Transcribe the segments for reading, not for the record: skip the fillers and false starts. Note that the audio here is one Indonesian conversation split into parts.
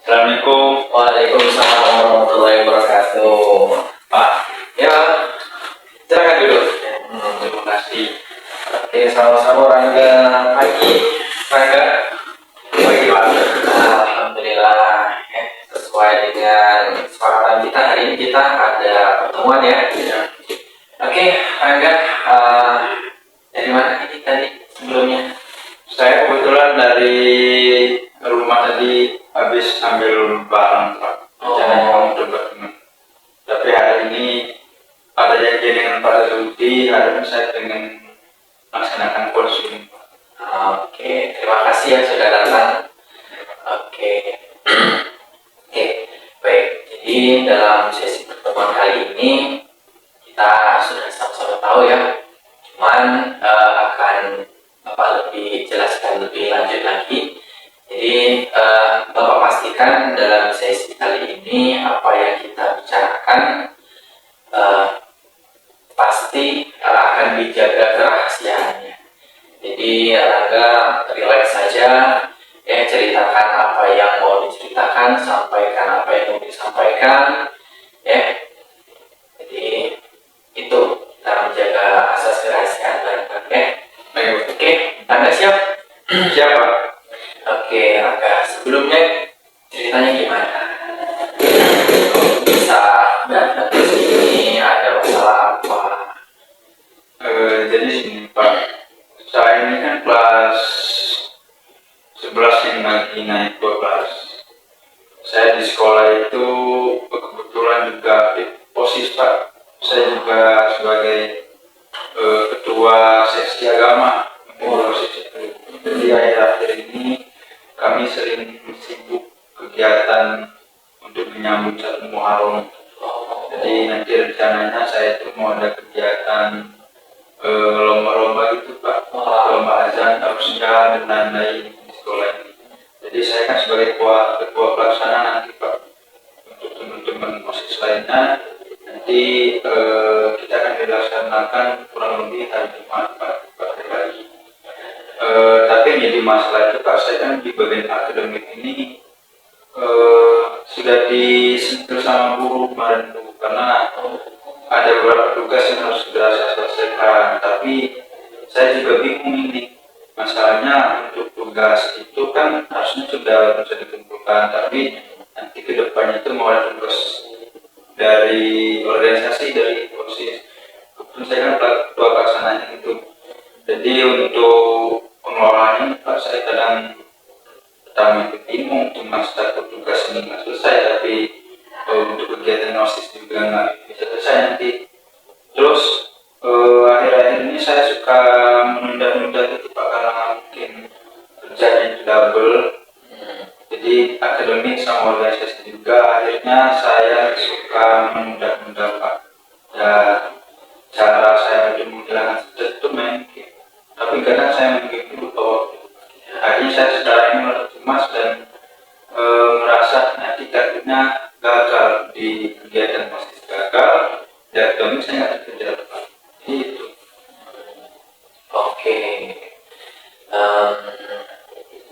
Assalamualaikum. Waalaikumsalam warahmatullahi wabarakatuh. Pak. Ya, Silakan duduk. terima kasih. Oke, sama-sama Rangga. Pagi, Rangga. Pagi Pak. Alhamdulillah. Sesuai dengan kesepakatan kita hari ini kita ada pertemuan ya. Oke, Rangga. Dari mana ini tadi sebelumnya? Saya kebetulan dari rumah tadi habis ambil barang Pak. Rencananya mau coba teman. Tapi hari ini ada janji dengan Pak Zulti, hari ini saya ingin melaksanakan konsum. Oke, terima kasih ya sudah datang. Oke. Oke, baik. Jadi dalam sesi pertemuan kali ini kita sudah sama-sama tahu ya. Cuman akan Bapak lebih jelaskan lebih lanjut lagi. Jadi Bapak pastikan dalam sesi kali ini apa yang kita bicarakan pasti akan dijaga kerahasiaannya. Jadi Rangga relax saja, ceritakan apa yang mau diceritakan, sampaikan apa yang mau disampaikan, ya. Jadi itu kita menjaga asas kerahasiaan Rangga, ya. Baik. Oke, Rangga siap? Siapa? Oke, Rangga. Sebelumnya ceritanya gimana? Bisa datang ke sini ada masalah apa? Jadi sini Pak, saya ini kan kelas 11 yang lagi naik 12. Saya di sekolah itu kebetulan juga OSIS Pak. Saya juga sebagai ketua seksi agama di OSIS itu. Jadi akhir-akhir ini kami sering sibuk kegiatan untuk menyambut satu Muharram. Jadi nanti rencananya saya itu mau ada kegiatan lomba-lomba gitu Pak, lomba azan, tausiah dan lain-lain di sekolah ini. Jadi saya kan sebagai ketua pelaksana nanti Pak, untuk teman-teman OSIS lainnya nanti kita akan dilaksanakan kurang lebih hari Jumat Pak, pada hari. Tapi yang jadi masalah itu Pak, saya kan di bagian akademik ini sudah disentuh sama guru kemarin tuh, karena ada beberapa tugas yang harus sudah saya selesaikan, tapi saya juga bingung ini. Masalahnya untuk tugas itu kan harusnya sudah bisa ditentukan, tapi nanti ke depannya itu mau ada tugas dari organisasi, dari OSIS. Kebetulan saya kan ketua pelaksananya itu. Jadi untuk pengelolaannya Pak, saya kadang pertama itu bingung, cuma satu tugas ini nggak selesai, tapi untuk kegiatan OSIS juga nggak bisa selesai nanti. Terus akhir-akhir ini saya suka menunda-nunda itu Pak, karena mungkin kerjanya itu double. Jadi akademik sama organisasi juga, akhirnya saya suka menunda-nunda Pak. Ya, cara saya untuk menghilangkan stres itu main game. Tapi kadang saya main game dulu bahwa akhirnya saya sekarang ini merasa cemas dan merasa nanti takutnya gagal di kegiatan, masih gagal dan kami saya nggak terkejar Pak. Itu. Oke.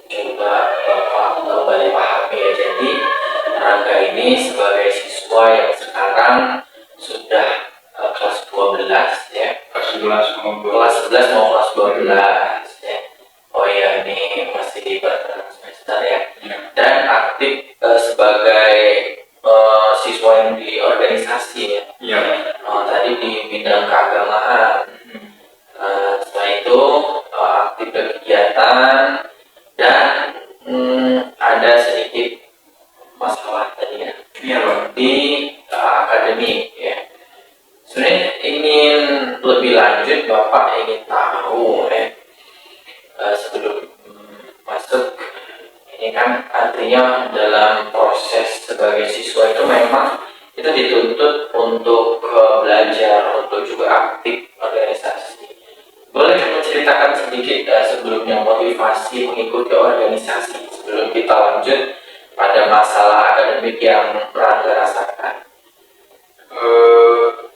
Coba Bapak kembali pahami ya. Jadi Rangga ini sebagai siswa yang sekarang sudah kelas 12 ya. Kelas 11 mau Kelas 11 mau kelas 12 ya. Oh iya, ini masih di pertengahan semester ya. Dan aktif sebagai siswa yang di organisasi ya. Iya. Tadi di bidang keagamaan. Setelah itu aktif berkegiatan dan ada sedikit masalah tadi ya. Iya Pak. Di akademik ya. Sebenarnya ingin lebih lanjut, Bapak ingin tahu ya, sebelum masuk ini kan artinya dalam proses sebagai siswa itu memang itu dituntut untuk belajar, untuk juga aktif organisasi. Boleh menceritakan sedikit sebelumnya motivasi mengikuti organisasi sebelum kita lanjut pada masalah akademik yang Rangga rasakan?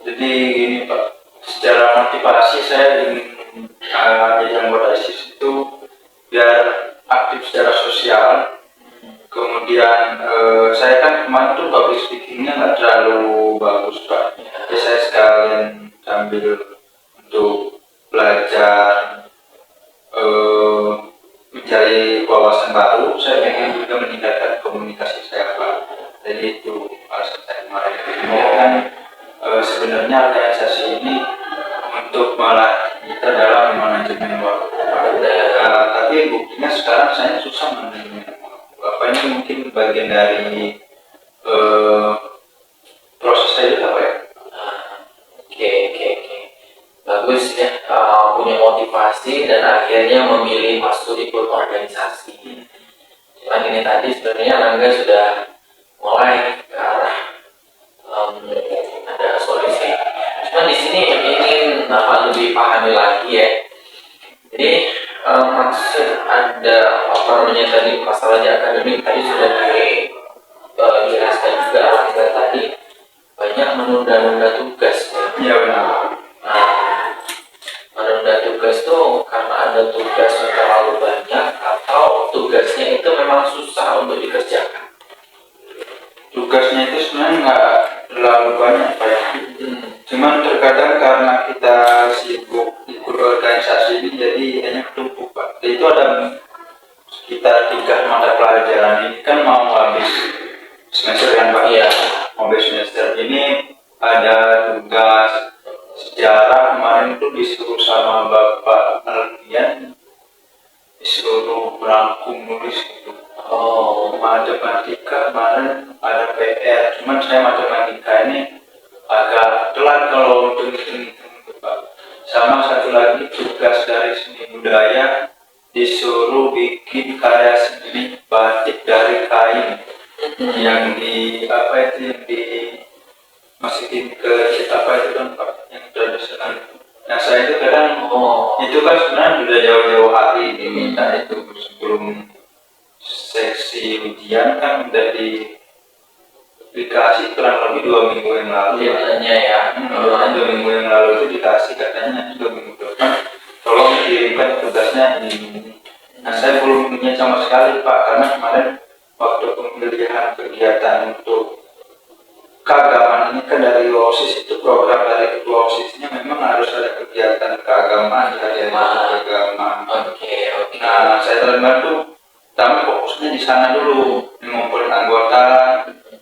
Jadi gini Pak, secara motivasi saya ingin jadi anggota OSIS itu biar aktif secara sosial, Kemudian saya kan kemarin tuh public speakingnya nggak terlalu bagus Pak. Jadi saya sekalian sambil untuk belajar mencari wawasan baru, saya ingin juga meningkatkan komunikasi saya Pak. Jadi itu alasan saya kemarin. Kemudian kan sebenarnya organisasi ini untuk melatih kita dalam manajemen waktu Pak. Tapi buktinya sekarang saya susah manajemen waktu. Apa ini mungkin bagian dari proses saya juga Pak ya? Oke. Bagus ya, punya motivasi dan akhirnya memilih masuk ikut organisasi. Cuman ini tadi sebenarnya Rangga sudah mulai ke arah ada solusi. Cuman di sini ingin lebih pahami lagi ya. Jadi maksud ada apa namanya tadi masalah di akademik tadi sudah dijelaskan juga Rangga tadi banyak menunda-nunda tugas. Iya benar. Menunda tugas tuh karena ada tugas yang terlalu banyak atau tugasnya itu memang susah untuk dikerjakan. Tugasnya itu sebenarnya nggak terlalu banyak Pak ya. Cuman terkadang karena kita sibuk ikut organisasi ini jadi hanya ketumpuk Pak. Itu ada sekitar 3 mata pelajaran ini kan mau habis semester kan Pak? Iya. Mau habis semester ini ada tugas sejarah kemarin itu disuruh sama Bapak Alfian disuruh merangkum nulis gitu. Matematika kemarin ada PR, cuman saya matematika ini agak telat kalau untuk hitung-hitung Pak. Sama satu lagi tugas dari seni budaya disuruh bikin karya seni batik dari kain yang di masukin ke apa itu kan Pak yang tradisional. Nah saya itu kadang itu kan sebenarnya sudah jauh-jauh hari diminta itu sebelum seksi ujian kan udah dikasih kurang lebih 2 minggu yang lalu. Biasanya ya. 2 minggu yang lalu itu dikasih katanya 2 minggu depan tolong kirimkan tugasnya ini. Nah saya belum punya sama sekali Pak karena kemarin waktu pemilihan kegiatan untuk keagamaan ini kan dari OSIS itu program dari ketua OSISnya memang harus ada kegiatan keagamaan dari keagamaan. Oke. Nah saya terima tuh kami fokusnya di sana dulu mengumpulkan anggota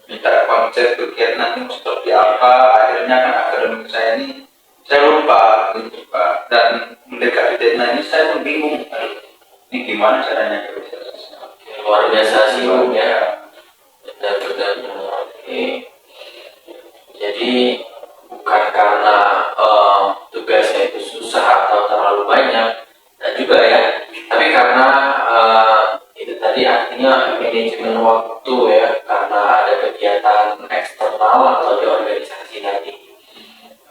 minta konsep kegiatan nanti seperti apa. Akhirnya kan akademik saya ini saya lupa gitu Pak dan mendekati deadline ini saya pun bingung ini gimana caranya Luar biasa sih ya. Benar. Oke. Jadi bukan karena tugasnya itu susah atau terlalu banyak dan juga ya, tapi karena itu tadi artinya manajemen waktu ya, karena ada kegiatan eksternal atau di organisasi tadi.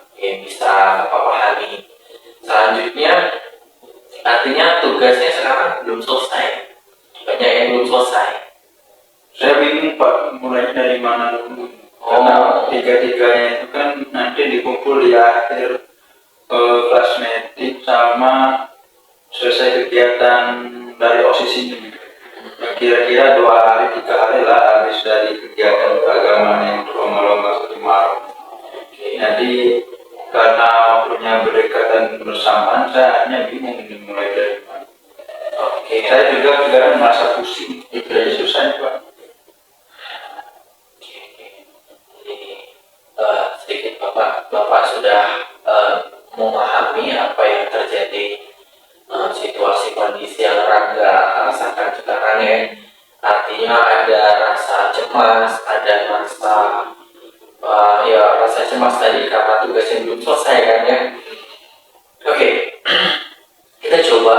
Oke, bisa Bapak pahami. Selanjutnya artinya tugasnya sekarang belum selesai, banyak yang belum selesai. Saya bingung Pak mulai dari mana dulu. Karena tiga-tiganya itu kan nanti dikumpul di akhir kelas meeting sama selesai kegiatan dari OSIS ini. Kira-kira 2 hari 3 hari lah habis dari kegiatan keagamaan yang berlomba-lomba satu Maret. Jadi karena punya berdekatan bersamaan saya hanya bingung dimulai dari mana. Saya juga kadang merasa pusing. Jadi susah Pak. Sedikit Bapak sudah memahami apa yang terjadi, situasi kondisi yang Rangga rasakan sekarang ya. Artinya ada rasa cemas, ada rasa cemas tadi karena tugasnya belum selesai kan ya. Oke. Kita coba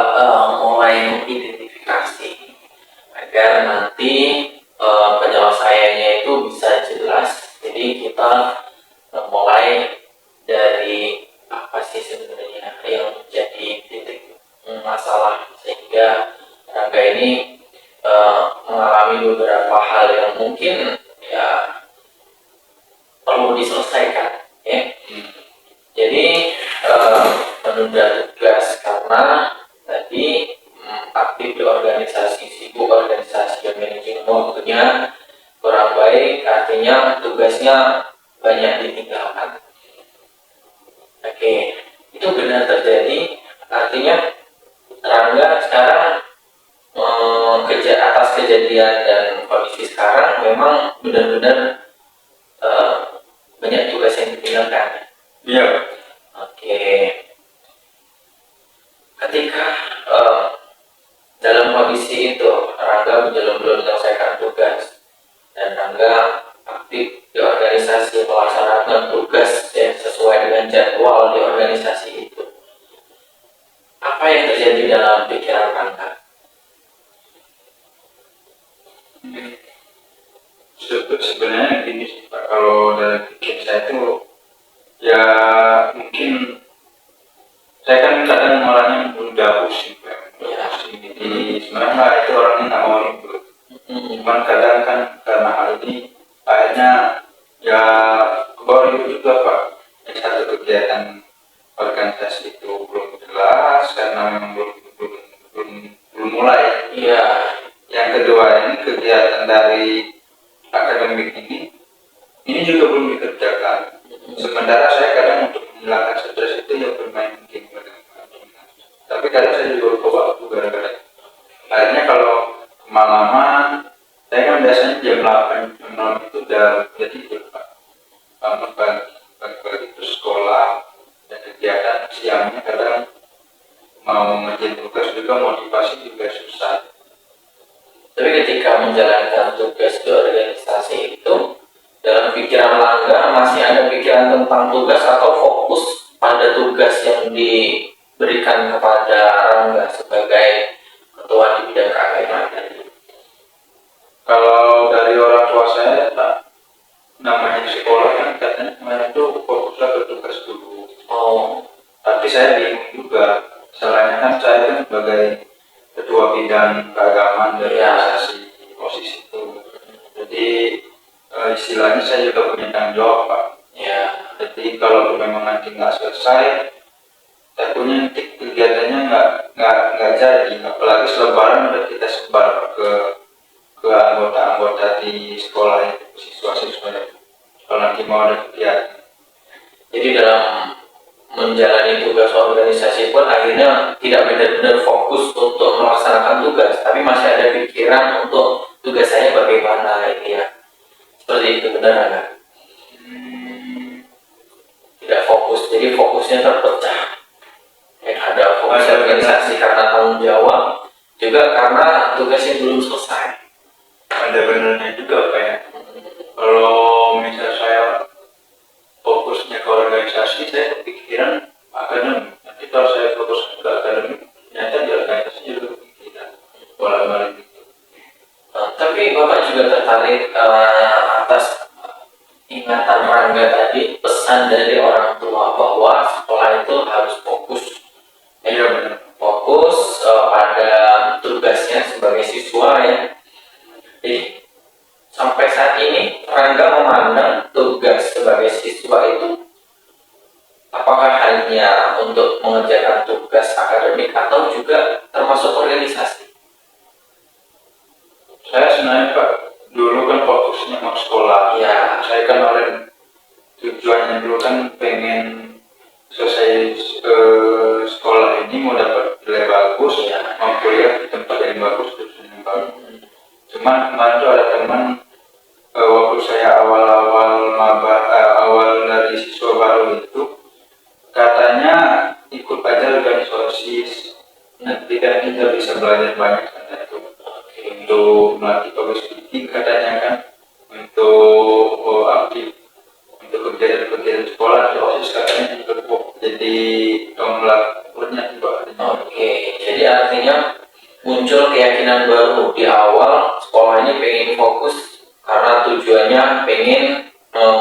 mulai mengidentifikasi agar nanti penyelesaiannya itu bisa jelas. Jadi kita mulai dari apa sih sebenarnya yang menjadi titik masalah sehingga Rangga ini mengalami beberapa hal yang mungkin ya perlu diselesaikan ya. Jadi menunda tugas karena tadi aktif di organisasi, sibuk organisasi dan manajemen waktunya organisasinya kurang baik, artinya tugasnya banyak ditinggalkan. Oke, itu benar terjadi. Artinya Rangga sekarang atas kejadian dan kondisi sekarang memang benar-benar banyak tugas yang ditinggalkan. Iya. Oke, ketika dalam kondisi itu Rangga belum menyelesaikan tugas dan Rangga aktif di organisasi melaksanakan tugas yang sesuai dengan jadwal di organisasi itu. Apa yang terjadi dalam pikiran Rangga? Sebenarnya gini sih Pak, kalau dalam pikiran saya itu ya mungkin saya kan kadang orangnya mudah pusing Pak. Jadi sebenarnya itu orangnya nggak mau ribut. Cuman kadang kan karena hal ini akhirnya ya kebawa ribut juga Pak. Yang satu kegiatan organisasi itu belum jelas karena memang belum mulai. Iya. Yang kedua ini kegiatan dari akademik ini juga belum dikerjakan. Sementara saya kadang untuk menghilangkan stres itu ya bermain game. Tapi kadang saya juga lupa waktu gara-gara. Akhirnya kalau kemalaman, saya kan biasanya jam 8, jam 6 itu udah tidur Pak. Bangun pagi itu sekolah dan kegiatan siangnya kadang mau ngerjain tugas juga motivasi juga susah. Tapi ketika menjalankan tugas di organisasi itu, dalam pikiran Rangga masih ada pikiran tentang tugas atau fokus pada tugas yang diberikan kepada Rangga sebagai ketua di bidang keagamaan? Kalau dari orang tua saya, namanya sekolah kan katanya kemarin itu fokuslah ke tugas dulu. Oh. Tapi saya bingung juga. Salahnya kan saya kan sebagai ketua bidang keagamaan dari organisasi posisi itu. Jadi istilahnya saya juga punya tanggung jawab Pak. Ya. Jadi kalau memang nanti nggak selesai, saya punya nanti kegiatannya nggak jadi. Apalagi selebaran udah kita sebar ke anggota-anggota di sekolah itu, siswa-siswa itu. Kalau nanti mau ada kegiatan. Jadi dalam menjalani tugas organisasi pun akhirnya tidak benar-benar fokus untuk melaksanakan tugas, tapi masih ada pikiran untuk tugas saya bagaimana ini ya. Seperti itu benar nggak? Tidak fokus, jadi fokusnya terpecah. Ada fokus organisasi karena tanggung jawab, juga karena tugasnya belum selesai. Ada benernya juga Pak ya. Kalau misal saya fokusnya ke organisasi, saya kepikiran akademik. Nanti kalau saya fokus ke akademik, ternyata di organisasi juga kepikiran bola-balik gitu. Tapi Bapak juga tertarik atas ingatan Rangga tadi, pesan dari orang tua bahwa sekolah itu harus fokus. Iya benar. Fokus pada tugasnya sebagai siswa ya. Jadi sampai saat ini Rangga memandang tugas sebagai siswa itu apakah hanya untuk mengerjakan tugas akademik atau juga termasuk organisasi? Saya sebenarnya Pak, dulu kan fokusnya mau sekolah. Ya. Saya kan tujuannya dulu kan pengen selesai sekolah ini mau dapat nilai bagus, Ya. mau kuliah di tempat yang bagus, jurusan yang bagus. Cuman kemarin tuh ada teman waktu saya awal dari siswa baru itu katanya ikut aja organisasi, nanti kan kita bisa belajar banyak kan itu untuk melatih public speaking katanya kan, untuk aktif untuk kegiatan sekolah di OSIS katanya juga jadi melakukannya juga. Oke, jadi artinya muncul keyakinan baru di awal sekolah ini pengen fokus karena tujuannya pengen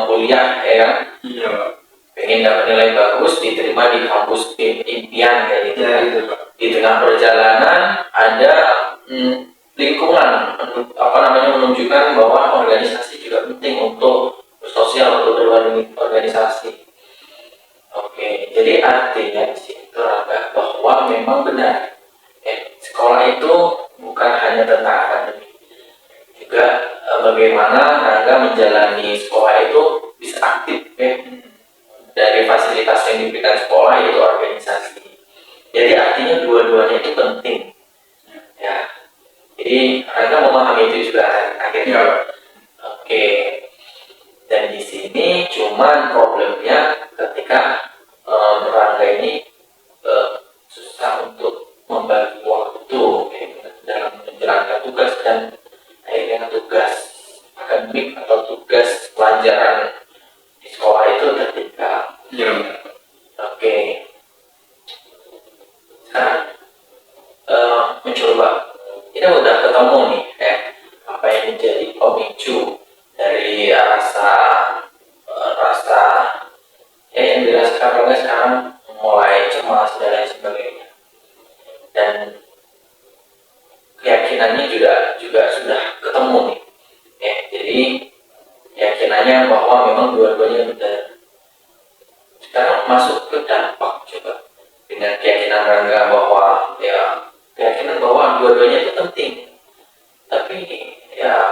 kuliah ya kan? Iya Pak. Pengen dapat nilai bagus diterima di kampus impian kayak gitu. Ya, gitu Pak. Di tengah perjalanan ada lingkungan menunjukkan bahwa organisasi juga penting untuk bersosial, untuk berorganisasi. Oke, jadi artinya di situ bahwa memang benar sekolah itu bukan hanya tentang akademik, juga bagaimana Rangga menjalani sekolah itu bisa aktif ya. Dari fasilitas yang diberikan sekolah yaitu organisasi. Jadi artinya dua-duanya itu penting. Ya. Jadi Rangga memahami itu juga akhirnya. Ya. Oke. Dan di sini cuman problemnya ketika Rangga ini susah untuk membagi waktu dalam menjalankan tugas dan akhirnya tugas akademik atau tugas pelajaran di sekolah itu tertinggal. Ya. Oke. Sekarang mencoba kita udah ketemu nih apa yang menjadi pemicu dari rasa yang dirasakan Rangga sekarang mulai cemas dan lain sebagainya, dan keyakinannya juga sudah ketemu nih jadi keyakinannya bahwa memang dua-duanya benar. Sekarang masuk ke dampak, coba dengan keyakinan Rangga bahwa keyakinan bahwa dua-duanya itu penting, tapi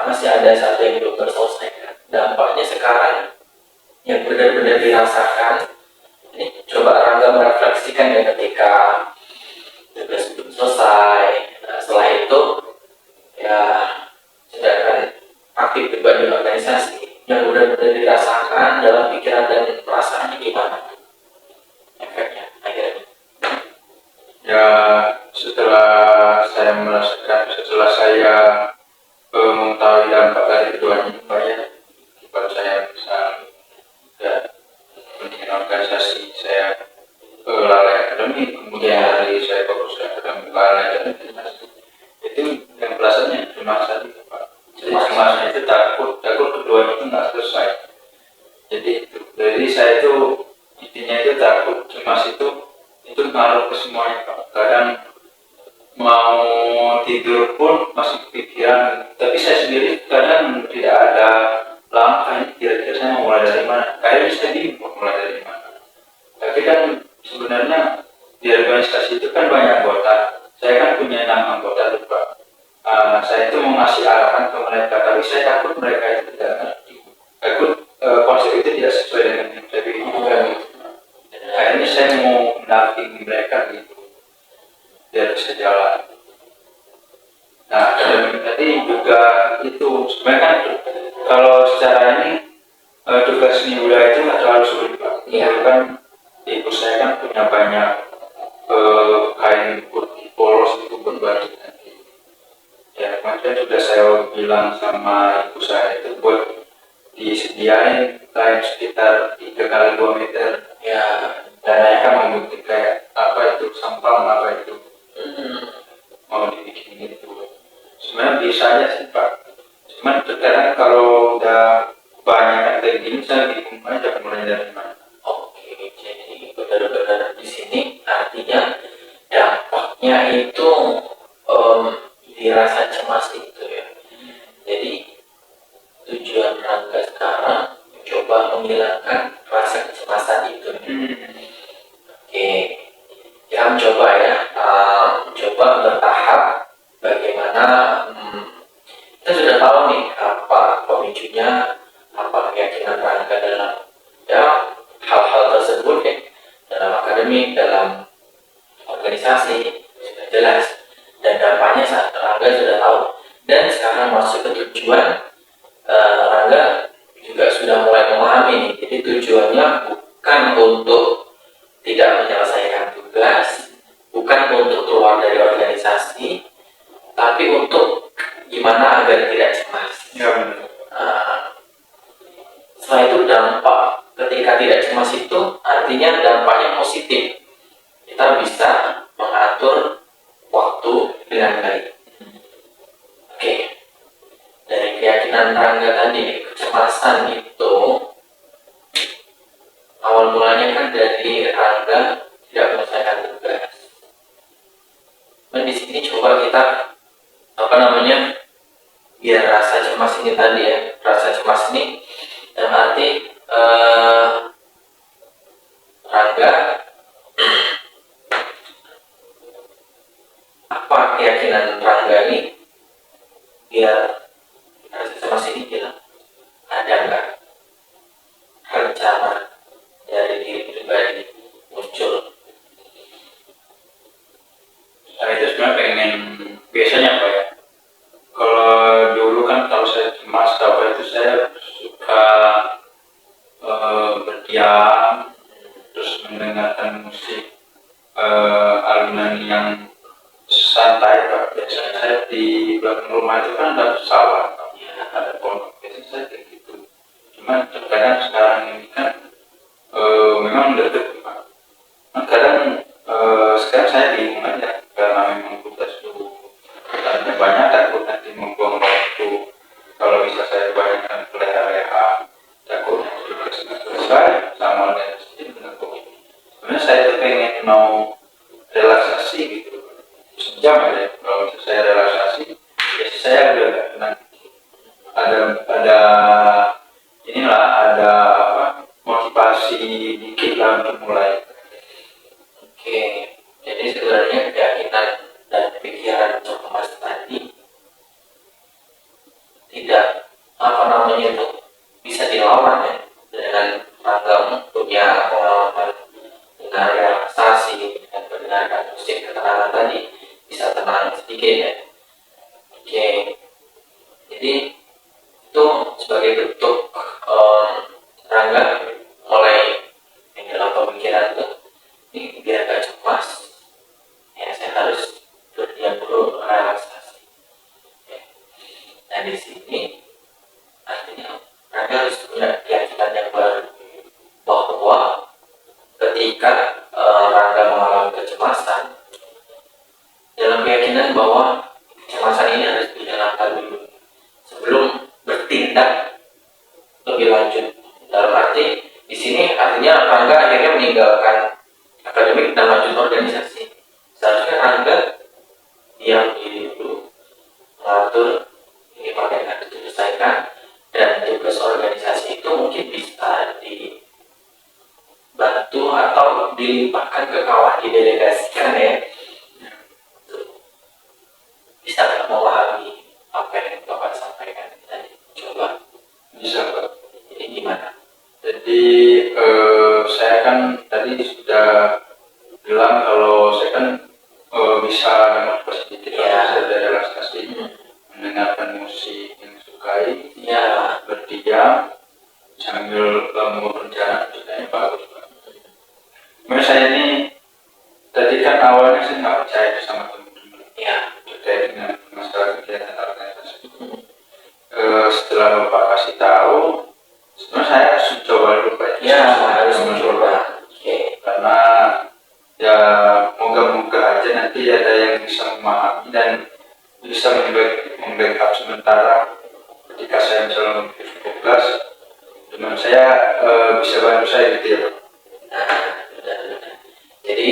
masih ada satu yang belum terselesaikan. Dampaknya sekarang yang benar-benar dirasakan ini, coba Rangga merefleksikan ketika tugas belum selesai. Nah, setelah itu sedangkan aktif terlibat di organisasi yang benar-benar dirasakan dalam pikiran dan perasaannya gimana efeknya akhirnya? Ya, setelah saya mengetahui dampak dari keduanya, buat saya bisa pendidikan organisasi, saya lalai akademik, kemudian dari saya fokus ke akademik, lalai akademik, itu yang perasaannya cuma tadi, Pak. Jadi cemasnya itu takut keduanya itu nggak selesai. Jadi saya itu intinya itu takut cemas itu ngaruh ke semuanya, Pak. Kadang mau tidur pun masih kepikiran, tapi saya sendiri kadang tidak ada langkah ini kira-kira saya mau mulai dari mana. Kayaknya saya bingung mau mulai dari mana. Tapi kan sebenarnya di organisasi itu kan banyak anggota. Saya kan punya 6 anggota tuh, Pak. Saya itu mau ngasih arahan ke mereka, tapi saya takut mereka itu tidak ngerti. Takut konsep itu tidak sesuai dengan yang saya pikirkan. Kayaknya saya mau mendampingi mereka gitu, biar bisa jalan. Nah, akademik tadi juga itu sebenarnya kan kalau secara ini tugas seni budaya itu nggak terlalu sulit, Pak. Iya. Kan ibu saya kan punya banyak kain putih polos itu berbatik. Ya, kemarin sudah saya bilang sama ibu saya itu buat disediain kain sekitar 3 x 2 meter. Ya, Dan mereka membutuhkan kayak apa itu sampang apa itu mau dibikin gitu. Sebenarnya bisa aja sih, Pak. Cuman sekarang kalau udah banyak yang kayak gini saya bingung aja mulai dari mana. oke. Jadi benar-benar di sini artinya dampaknya itu dirasa cemas itu ya. Jadi tujuan Rangga sekarang mencoba menghilangkan rasa kecemasan itu. Oke, kita mencoba mencoba bertahap bagaimana kita sudah tahu nih apa pemicunya, apa keyakinan Rangga dalam hal-hal tersebut dalam akademik, dalam organisasi sudah jelas, dan dampaknya Rangga sudah tahu. Dan sekarang masuk ke tujuan, Rangga juga sudah mulai memahami nih. Jadi tujuannya bukan untuk tidak menyelesaikan tugas, bukan untuk keluar dari organisasi, tapi untuk gimana agar tidak cemas. Ya, benar. Setelah itu dampak ketika tidak cemas itu artinya dampaknya positif. Kita bisa mengatur waktu dengan baik. Oke. Dari keyakinan Rangga tadi, kecemasan itu awal mulanya kan dari Rangga tidak menyelesaikan tugas. Dan di sini coba kita biar rasa cemas ini tadi rasa cemas ini dalam arti Rangga apa keyakinan Rangga ini biar rasa cemas ini hilang? Ada nggak rencana dari diri pribadi muncul? Saya itu sebenarnya pengen, biasanya apa ya, kalau dulu kan kalau saya cemas apa itu saya suka berdiam, terus mendengarkan musik alunan yang santai Pak. Biasanya saya di belakang rumah itu kan ada sawah, ada pohon, biasanya saya kayak gitu. Cuman terkadang sekarang ini kan memang dekat Pak. Nah, kadang sekarang saya bingung aja karena memang tugas dulu tanya banyak, takut nanti membuang waktu. Kalau bisa saya bayangkan leha-leha, takut nanti tugas nggak selesai sama dengan dengan kopi. Sebenarnya saya tuh pengen mau relaksasi gitu, sejam aja. Kalau saya relaksasi, ya saya udah tenang. Ada inilah, ada apa, motivasi dikit lah untuk mulai. Oke, jadi sebenarnya keyakinan dan pikiran cemas tadi tidak apa namanya itu bisa dilawan ya, dengan ragam punya pengalaman dengan relaksasi dan mendengarkan musik ketenangan tadi bisa tenang sedikit ya. Oke, jadi itu sebagai bentuk Rangga mulai yang dalam pemikiran itu ini biar gak cemas ya saya harus berdiam dulu relaksasi ya. Nah di sini artinya Rangga harus punya keyakinan yang baru bahwa ketika Rangga mengalami kecemasan, dalam keyakinan bahwa kecemasan ini harus dihilangkan dulu sebelum bertindak lebih lanjut. Dalam arti di sini artinya Rangga akhirnya meninggalkan akademik dan lanjut organisasi. Seharusnya Rangga diam diri dulu, mengatur ini pakai harus diselesaikan, dan tugas organisasi itu mungkin bisa dibantu atau dilimpahkan ke kawan, didelegasikan ya. Bisa nggak memahami apa yang Bapak sampaikan tadi? Coba. Bisa Pak. Jadi gimana? Jadi saya kan tadi sudah bilang kalau saya kan bisa dengan positif, Ya. saya ada relaksasi, mendengarkan musik yang sukai, Ya. berdiam sambil berencana ceritanya bagus Pak. Menurut saya ini tadi kan awalnya saya nggak percaya sama teman-teman Ya. terkait dengan masalah kegiatan organisasi. Setelah Bapak kasih tahu, sebenarnya saya harus coba dulu Pak. Ya, harus mencoba. Oke. Karena ya moga-moga aja nanti ada yang bisa memahami dan bisa membackup sementara ketika saya misalnya memiliki tugas, teman saya bisa bantu saya gitu ya Pak. Nah, benar-benar. Jadi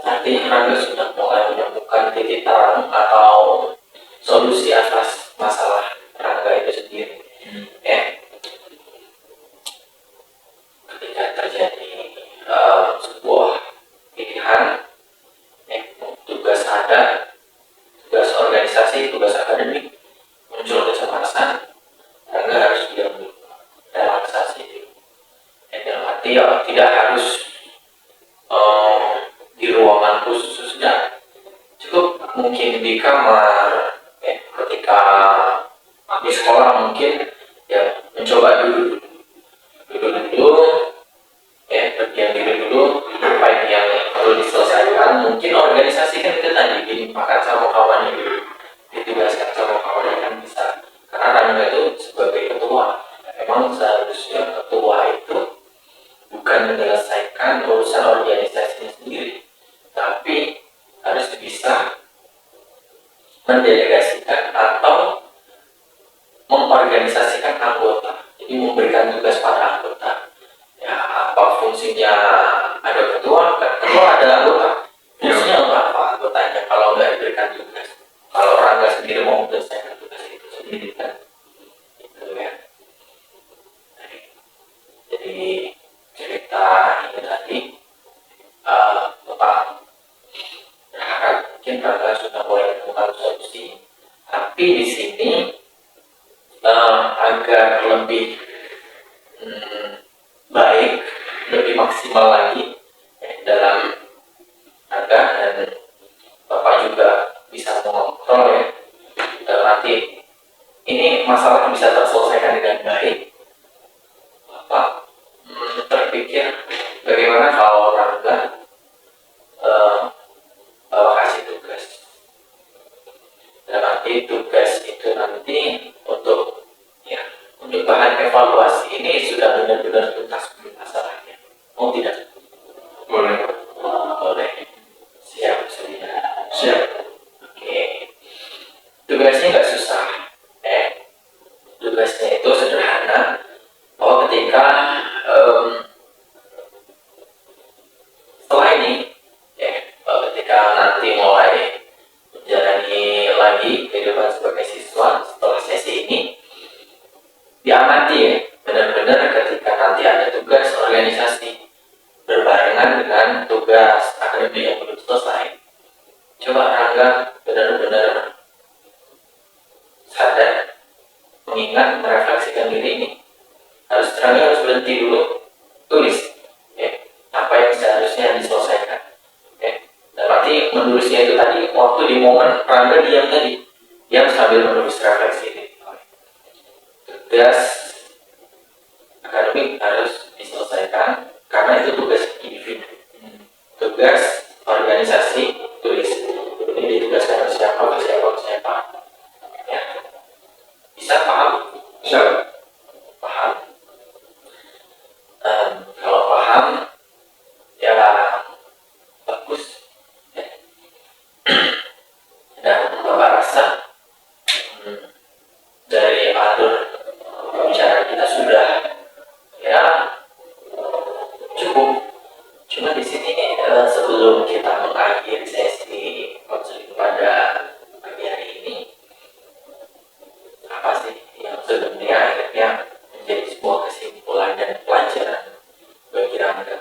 nanti Rangga sudah mulai menemukan titik terang atau solusi atas masalah Rangga itu sendiri. Ya. Ketika terjadi sebuah pilihan, tugas ada, tugas organisasi, tugas akademik, muncul kecemasan, Rangga harus diam dulu, relaksasi dulu. Dalam arti ya tidak harus di ruangan khususnya, cukup mungkin di kamar, ketika di sekolah mungkin ya mencoba dulu berdiam diri dulu, apa yang perlu diselesaikan. Mungkin organisasi kan itu tadi dilimpahkan sama kawannya dulu, ditugaskan sama kawannya kan bisa, karena Rangga itu sebagai ketua memang seharusnya ketua itu bukan menyelesaikan urusan organisasinya sendiri, tapi harus bisa mendelegasikan atau mengorganisasikan anggota, jadi memberikan tugas pada anggota. Ya, apa fungsinya ada ketua, kan ketua ada anggota. Fungsinya untuk apa anggotanya kalau nggak diberikan tugas? Kalau Rangga sendiri mau menyelesaikan tugas itu sendiri kan, gitu ya. lebih baik, lebih maksimal lagi dalam Rangga, dan Bapak juga bisa mengontrol ya, dalam arti ini masalah bisa terselesaikan dengan baik. Bapak terpikir bagaimana kalau Rangga Bapak kasih tugas, dalam arti tugas itu nanti untuk untuk bahan evaluasi ini sudah benar-benar tuntas masalahnya. Oh tidak? Boleh. Boleh. Siap, sudah. Siap. Oke. Tugasnya nggak susah. Tugasnya itu sederhana. Oh, ketika setelah ini, ketika nanti mulai menjalani lagi kehidupan sebagai siswa setelah sesi ini, diamati ya, benar-benar ketika nanti ada tugas organisasi berbarengan dengan tugas akademik yang belum selesai, coba Rangga benar-benar sadar, mengingat, merefleksikan diri ini. Rangga harus berhenti dulu, tulis apa yang seharusnya diselesaikan. Dan berarti menulisnya itu tadi waktu di momen Rangga diam tadi, diam sambil menulis refleksi ini. Tugas akademik harus diselesaikan karena itu tugas individu. Tugas organisasi tulis. Ini ditugaskan ke siapa, ke siapa, ke siapa. Ya. Bisa paham? Bisa. Paham. Kalau paham, ya bagus. Dan Bapak rasa dari alur pembicaraan kita sudah ya cukup. Cuma di sini sebelum kita mengakhiri sesi konseling pada pagi hari ini, apa sih yang sebenarnya akhirnya menjadi sebuah kesimpulan dan pelajaran bagi Rangga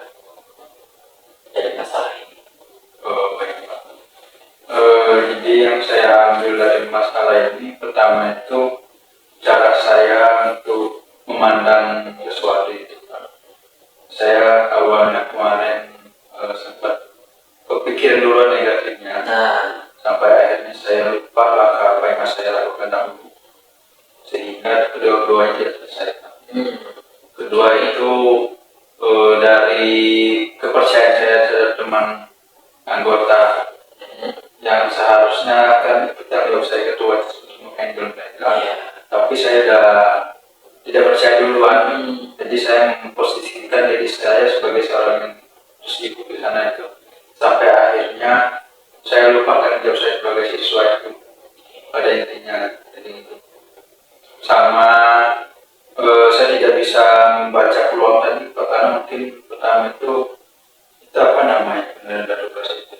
dari masalah ini? Baik, Pak. Jadi yang saya ambil dari masalah ini pertama itu cara saya untuk memandang sesuatu itu. Saya awalnya kemarin sempat kepikiran dulu negatifnya, sampai akhirnya saya lupa langkah apa yang saya lakukan dahulu, sehingga kedua-duanya tidak selesai. Kedua itu dari kepercayaan saya terhadap teman anggota yang seharusnya kan bertanggung jawab saya ketua untuk handle mereka, tapi saya tidak percaya duluan. Jadi saya memposisikan diri saya sebagai seorang yang terus ikut di sana itu, sampai akhirnya saya lupakan job saya sebagai siswa itu pada intinya. Jadi sama saya tidak bisa membaca peluang tadi karena mungkin pertama itu apa namanya tugas itu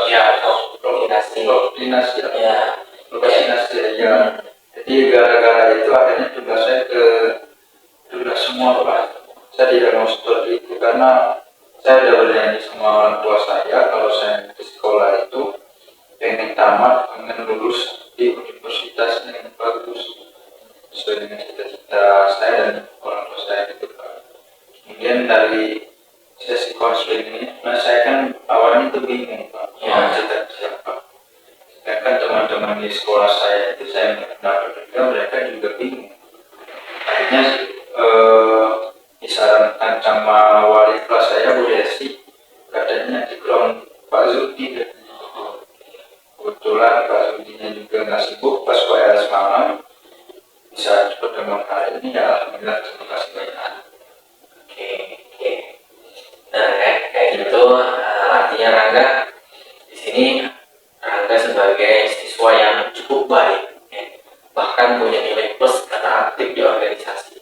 ya, prokrastinasi ya. Jadi gara-gara itu akhirnya tugas saya ke tugas semua Pak. Saya tidak mau seperti itu karena saya sudah berjanji sama orang tua saya kalau saya di sekolah itu pengen tamat, pengen lulus di universitas yang bagus sesuai dengan cita-cita saya dan orang tua saya itu Pak. Kemudian dari sesi konseling ini, saya kan awalnya itu bingung Pak, mau cerita siapa. Sedangkan teman-teman di sekolah saya itu saya mendapat juga, mereka juga bingung. Akhirnya disarankan sama wali kelas saya Bu Desi, katanya di kelompok Pak Zudi. Kebetulan Pak Zudinya juga nggak sibuk pas WLS malam, bisa bertemu hari ini ya alhamdulillah, terima kasih banyak. Oke. Nah, kayak gitu artinya Rangga di sini Rangga sebagai siswa yang cukup baik, bahkan punya nilai plus karena aktif di organisasi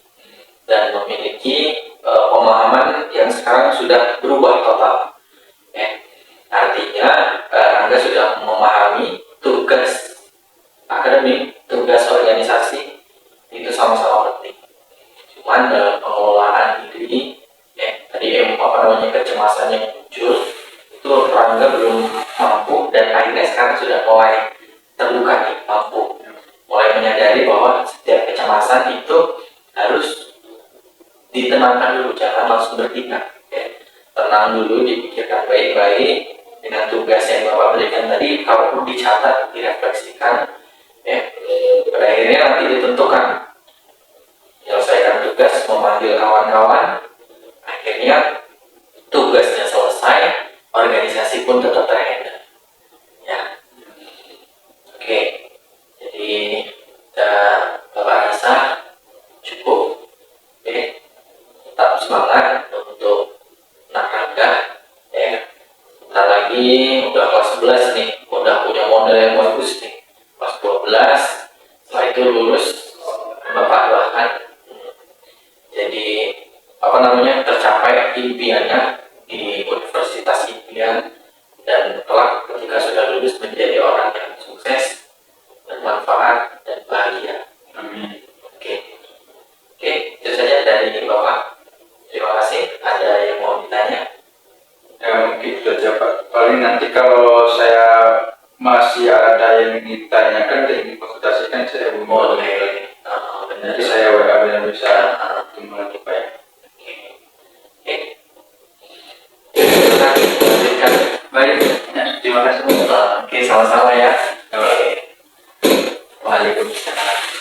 dan memiliki pemahaman yang sekarang sudah berubah total. Artinya Rangga sudah memahami tugas akademik, tugas organisasi itu sama-sama penting. Cuman dalam pengelolaan diri, tadi kecemasan yang muncul itu Rangga belum mampu, dan akhirnya sekarang sudah mulai terbuka nih, mampu mulai menyadari bahwa setiap kecemasan itu ditenangkan dulu, jangan langsung bertindak. Ya. Tenang dulu, dipikirkan baik-baik dengan tugas yang Bapak berikan tadi. Kalau perlu dicatat, direfleksikan, ya. Pada akhirnya nanti ditentukan menyelesaikan tugas, memanggil kawan-kawan. Akhirnya tugasnya selesai, organisasi pun tetap terhandle. Ya, oke. Jadi Bapak rasa cukup. Oke, tetap semangat untuk anak Rangga. Ya, bentar lagi udah kelas 11 nih, udah punya modal yang bagus nih. Kelas 12, setelah itu lulus, Bapak doakan. Jadi apa namanya, tercapai impiannya di universitas impian, dan kelak ketika sudah lulus menjadi orang yang sukses, bermanfaat dan bahagia. Amin. Oke, itu saja dari Bapak. Terima kasih. Ada yang mau ditanya? Ya mungkin itu aja Pak. Paling nanti kalau saya masih ada yang ingin ditanyakan dan ingin konsultasikan, saya hubungi lagi. Benar. Nanti saya WA dan bisa ketemu lagi Pak ya. Oke. Silakan lanjutkan. Baik, ya, terima kasih. Oke, sama-sama ya. Oke. Waalaikumsalam.